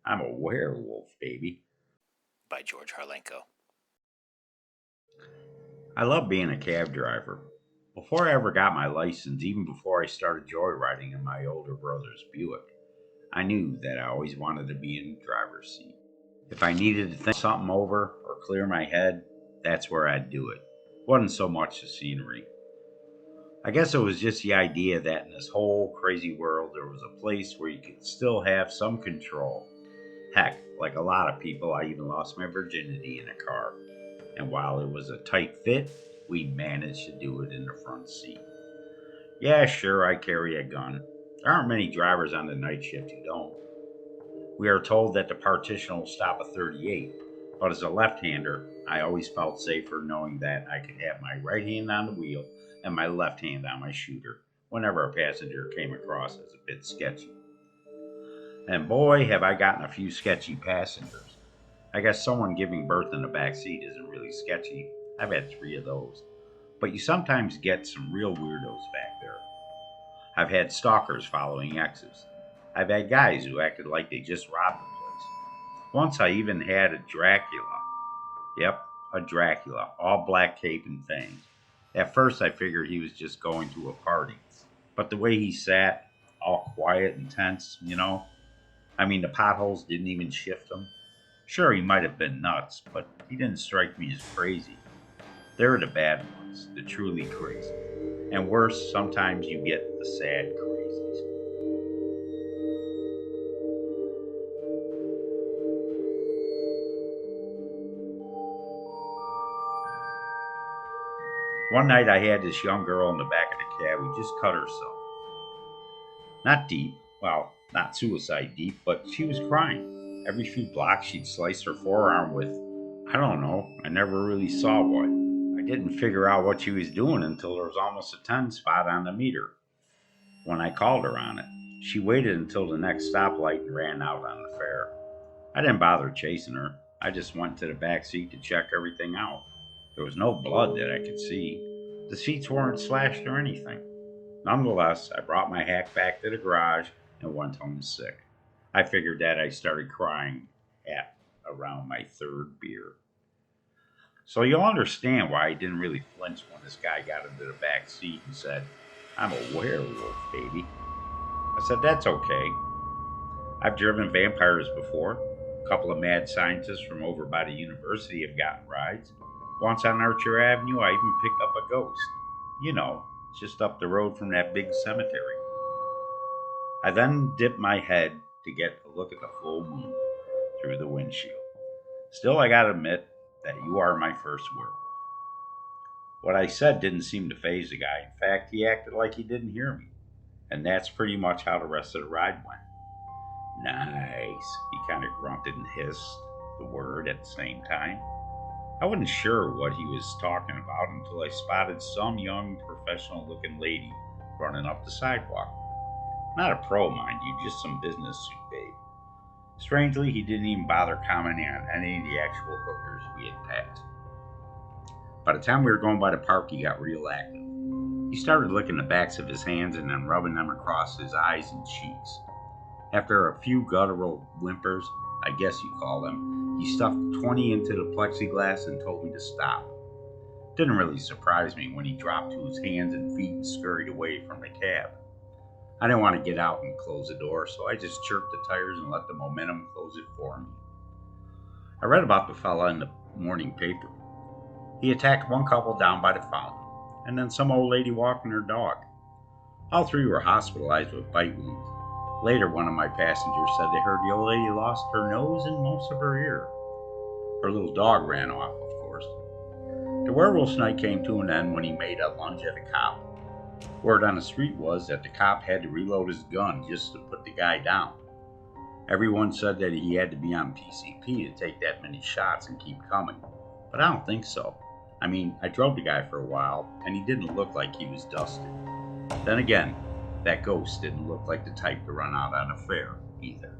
I'm a werewolf, baby. by George Hawrylenko. I love being a cab driver. Before I ever got my license, even before I started joyriding in my older brother's Buick, I knew that I always wanted to be in the driver's seat. If I needed to think something over or clear my head, that's where I'd do it. Wasn't so much the scenery. I guess it was just the idea that in this whole crazy world, there was a place where you could still have some control. Heck, like a lot of people, I even lost my virginity in a car. And while it was a tight fit, we managed to do it in the front seat. Yeah, sure, I carry a gun. There aren't many drivers on the night shift who don't. We are told that the partition will stop a 38, but as a left hander, I always felt safer knowing that I could have my right hand on the wheel and my left hand on my shooter whenever a passenger came across as a bit sketchy. And boy, have I gotten a few sketchy passengers. I guess someone giving birth in the back seat isn't really sketchy. I've had three of those. But you sometimes get some real weirdos back there. I've had stalkers following exes. I've had guys who acted like they just robbed the place. Once I even had a Dracula. Yep, a Dracula, all black cape and fangs. At first I figured he was just going to a party. But the way he sat, all quiet and tense, I mean, the potholes didn't even shift him. Sure, he might have been nuts, but he didn't strike me as crazy. They're the bad ones, the truly crazy. And worse, sometimes you get the sad crazies. One night I had this young girl in the back of the cab who just cut herself. Not deep, well, not suicide deep, but she was crying. Every few blocks she'd slice her forearm with, I don't know, I never really saw what. I didn't figure out what she was doing until there was almost a 10 spot on the meter when I called her on it. She waited until the next stoplight and ran out on the fare. I didn't bother chasing her. I just went to the back seat to check everything out. There was no blood that I could see. The seats weren't slashed or anything. Nonetheless, I brought my hack back to the garage and went home sick. I figured that I started crying at around my third beer. So you'll understand why I didn't really flinch when this guy got into the back seat and said, I'm a werewolf, baby. I said, that's okay. I've driven vampires before. A couple of mad scientists from over by the university have gotten rides. Once on Archer Avenue, I even picked up a ghost. You know, just up the road from that big cemetery. I then dipped my head to get a look at the full moon through the windshield. Still, I gotta admit that you are my first werewolf. What I said didn't seem to faze the guy. In fact, he acted like he didn't hear me. And that's pretty much how the rest of the ride went. Nice, he kind of grunted and hissed the word at the same time. I wasn't sure what he was talking about until I spotted some young, professional looking lady running up the sidewalk. Not a pro, mind you, just some business suit babe. Strangely, he didn't even bother commenting on any of the actual hookers we had passed. By the time we were going by the park, he got real active. He started licking the backs of his hands and then rubbing them across his eyes and cheeks. After a few guttural whimpers, I guess you call them, he stuffed 20 into the plexiglass and told me to stop. Didn't really surprise me when he dropped to his hands and feet and scurried away from the cab. I didn't want to get out and close the door, so I just chirped the tires and let the momentum close it for me. I read about the fella in the morning paper. He attacked one couple down by the fountain, and then some old lady walking her dog. All three were hospitalized with bite wounds. Later, one of my passengers said they heard the old lady lost her nose and most of her ear. Her little dog ran off, of course. The werewolf's night came to an end when he made a lunge at a cop. Word on the street was that the cop had to reload his gun just to put the guy down. Everyone said that he had to be on PCP to take that many shots and keep coming, but I don't think so. I mean, I drove the guy for a while, and he didn't look like he was dusted. Then again, that ghost didn't look like the type to run out on a fare, either.